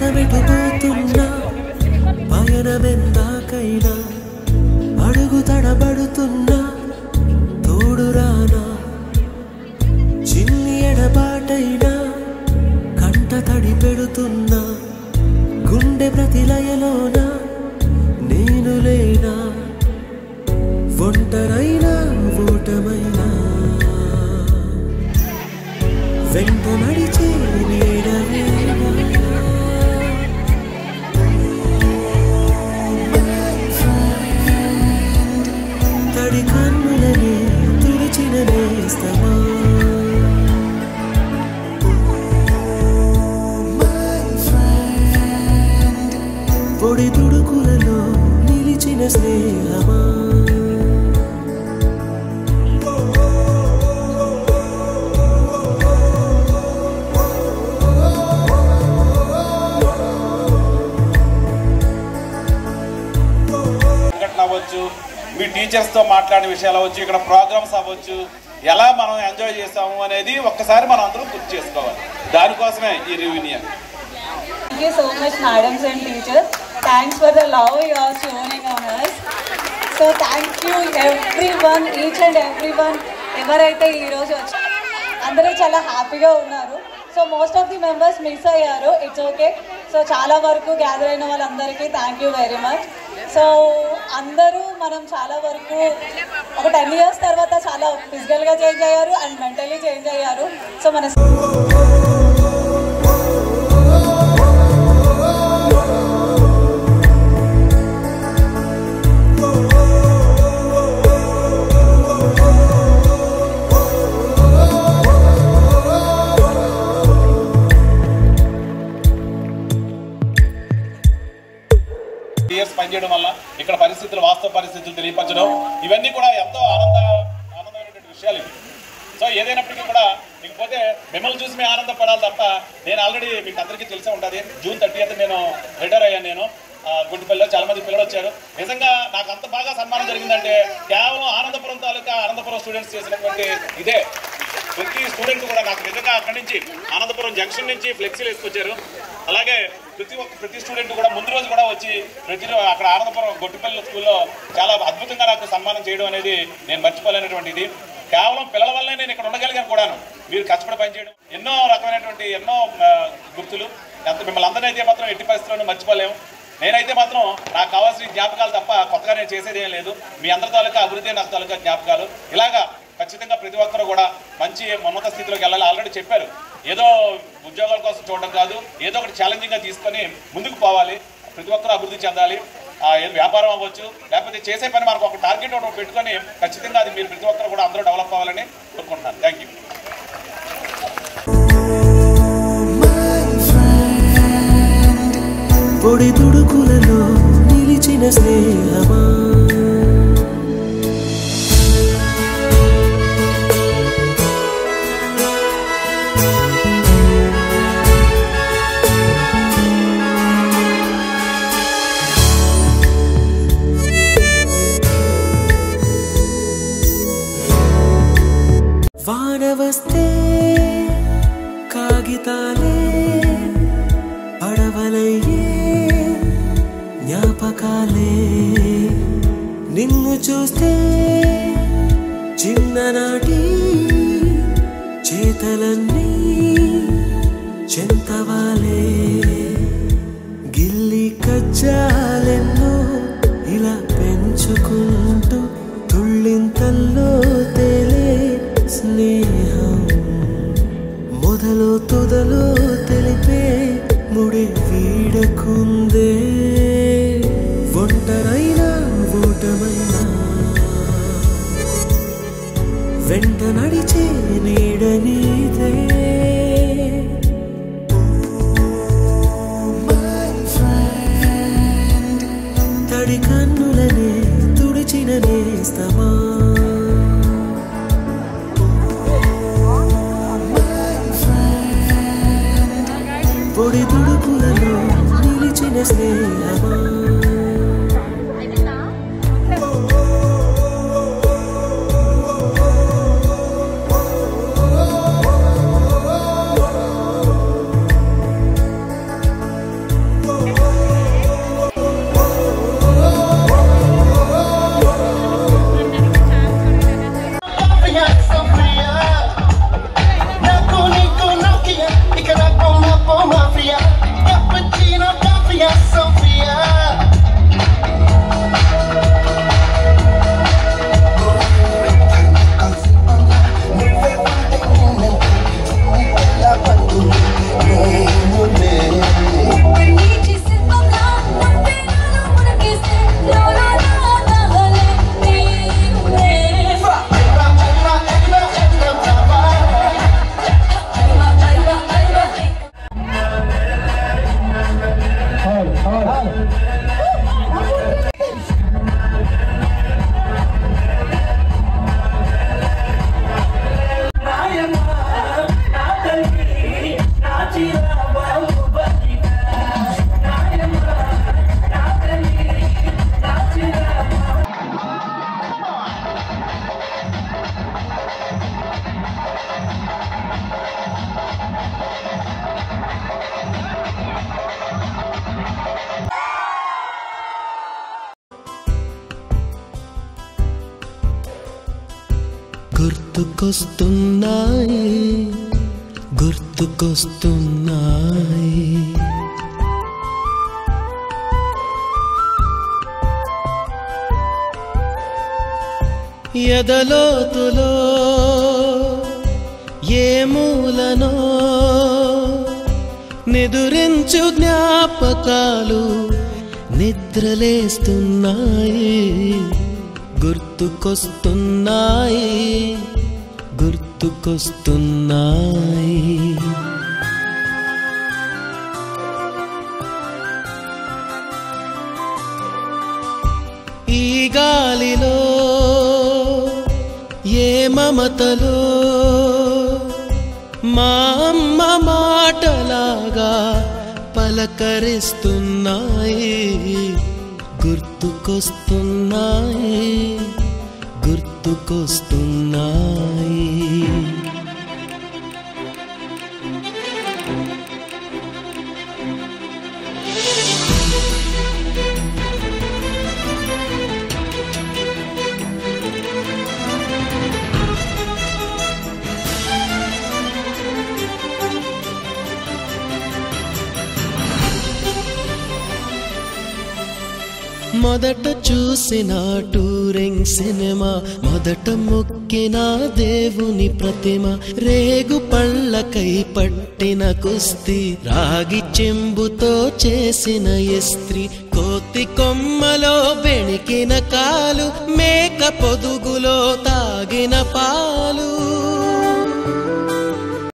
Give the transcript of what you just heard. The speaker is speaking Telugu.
పదమెటుపోతున్నా పయనమెందాకైనా అడుగు తడబడుతున్నా తోడురానా చిన్ని ఎడబాటైనా కంట తడి పెడుతున్నా గుండె ప్రతిలయలోన నేను లేనా ఒంటరైనా ఓటమైనా వెంట నడిచే నీడవేనా తడి కన్నులని తుడిచిన నేస్తమా పొడి తుడుకులలో నిలిచిన స్నేహమా మీ టీచర్స్తో మాట్లాడిన విషయాలు అవ్వచ్చు, ఇక్కడ ప్రోగ్రామ్స్ అవ్వచ్చు, ఎలా మనం ఎంజాయ్ చేస్తాము అనేది ఒక్కసారి మనం అందరం గుర్తు చేసుకోవాలి. దానికోసమే ఈ reunion. Thank you so much, madams and teachers. Thanks for the love you are showing on us. So thank you everyone, each and everyone. ఎవరైతే ఈరోజు వచ్చి అందరూ చాలా హ్యాపీగా ఉన్నారు. So most of the members miss అయ్యారు, ఇట్స్ ఓకే. సో చాలా వరకు గ్యాదర్ అయిన వాళ్ళందరికీ thank you very much. So అందరూ మనం చాలా వరకు ఒక 10 years తర్వాత చాలా ఫిజికల్గా చేంజ్ అయ్యారు అండ్ మెంటలీ చేంజ్ అయ్యారు. సో మన పనిచేయడం వల్ల ఇక్కడ పరిస్థితులు, వాస్తవ పరిస్థితులు తెలియపరచడం, ఇవన్నీ కూడా ఎంతో ఆనందమైనటువంటి విషయాలు ఇవి. సో ఏదైనప్పటికీ కూడా ఇకపోతే మిమ్మల్ని చూసి మేము ఆనందపడాలి తప్ప, నేను ఆల్రెడీ మీకు అందరికీ తెలిసే ఉంటుంది, June 30th నేను రిటైర్ అయ్యాను. నేను గుంటుపల్లిలో చాలా మంది పిల్లలు వచ్చారు. నిజంగా నాకు అంత బాగా సన్మానం జరిగిందంటే కేవలం ఆనందపురం తాలూకా ఆనందపురం స్టూడెంట్స్ చేసినటువంటి ఇదే. ప్రతి స్టూడెంట్ కూడా నాకు నిజంగా అక్కడి నుంచి ఆనందపురం జంక్షన్ నుంచి ఫ్లెక్సీలు వేసుకొచ్చారు. అలాగే ప్రతి స్టూడెంట్ కూడా ముందు రోజు కూడా వచ్చి అక్కడ ఆనందపురం గొట్టిపల్లి స్కూల్లో చాలా అద్భుతంగా నాకు సన్మానం చేయడం అనేది నేను మర్చిపోలేనటువంటిది. కేవలం పిల్లల వల్లే నేను ఇక్కడ ఉండగలిగాను కూడాను. మీరు కష్టపడి పనిచేయడం, ఎన్నో రకమైనటువంటి ఎన్నో గుర్తులు, మిమ్మల్ని అందరినీ అయితే మాత్రం ఎట్టి పరిస్థితుల్లోనూ మర్చిపోలేము. నేనైతే మాత్రం నాకు కావాల్సిన జ్ఞాపకాలు తప్ప కొత్తగా నేను చేసేది ఏం లేదు. మీ అందరి తాలూకా అభివృద్ధి, నాకు తాలూకా జ్ఞాపకాలు. ఇలాగా ఖచ్చితంగా ప్రతి ఒక్కరు కూడా మంచి ఉన్నత స్థితిలోకి వెళ్ళాలి. ఆల్రెడీ చెప్పారు, ఏదో ఉద్యోగాల కోసం చూడడం కాదు, ఏదో ఒకటి ఛాలెంజింగ్గా తీసుకొని ముందుకు పోవాలి. ప్రతి ఒక్కరు అభివృద్ధి చెందాలి. ఏదో వ్యాపారం అవ్వచ్చు, లేకపోతే చేసే పని మనకు ఒక టార్గెట్ ఒకటి పెట్టుకొని ఖచ్చితంగా అది మీరు ప్రతి ఒక్కరు కూడా అందరూ డెవలప్ అవ్వాలని కోరుకుంటున్నాను. Thank you. పొడి తుడుకులలో నిలిచిన స్నేహమా వానవస్తే కాగితాలే పడవలయ్యే జ్ఞాపకాలే నిన్ను చూస్తే చిన్ననాటి చేతలన్నీ చెంతవాలే గిల్లి కజ్జాలెన్నో ఇలా పెంచుకుంటూ తుళ్ళింతల్లో తేలే స్నేహం మొదలు తుదలు తెలిపే ముడి వీడకుందే ఒంటరైనా ఓటమైనా వెంట నడిచే నీడ నీదే తడి కన్నులనే తుడిచిన నేస్తమా పొడి తుడుకులలో నిలిచిన స్నేహమా గుర్తుకొస్తున్నాయి గుర్తుకొస్తున్నాయి ఎదలోతులో ఏ మూలనో నిదురించు జ్ఞాపకాలు నిద్రలేస్తున్నాయి గుర్తుకొస్తున్నాయి గుర్తుకొస్తున్నాయి ఈ గాలిలో ఏ మమతలో మా అమ్మ మాటలాగా పలకరిస్తున్నాయి గుర్తుకొస్తున్నాయి గుర్తుకొస్తున్నాయి మొదట చూసిన టూరింగ్ సినిమా మొదట మొక్కిన దేవుని ప్రతిమ రేగు పళ్ళకై పట్టిన కుస్తీ రాగి చెంబుతో చేసిన ఇస్త్రీ కోతి కొమ్మలో బెణికిన కాలు మేక పొదుగులో తాగిన పాలు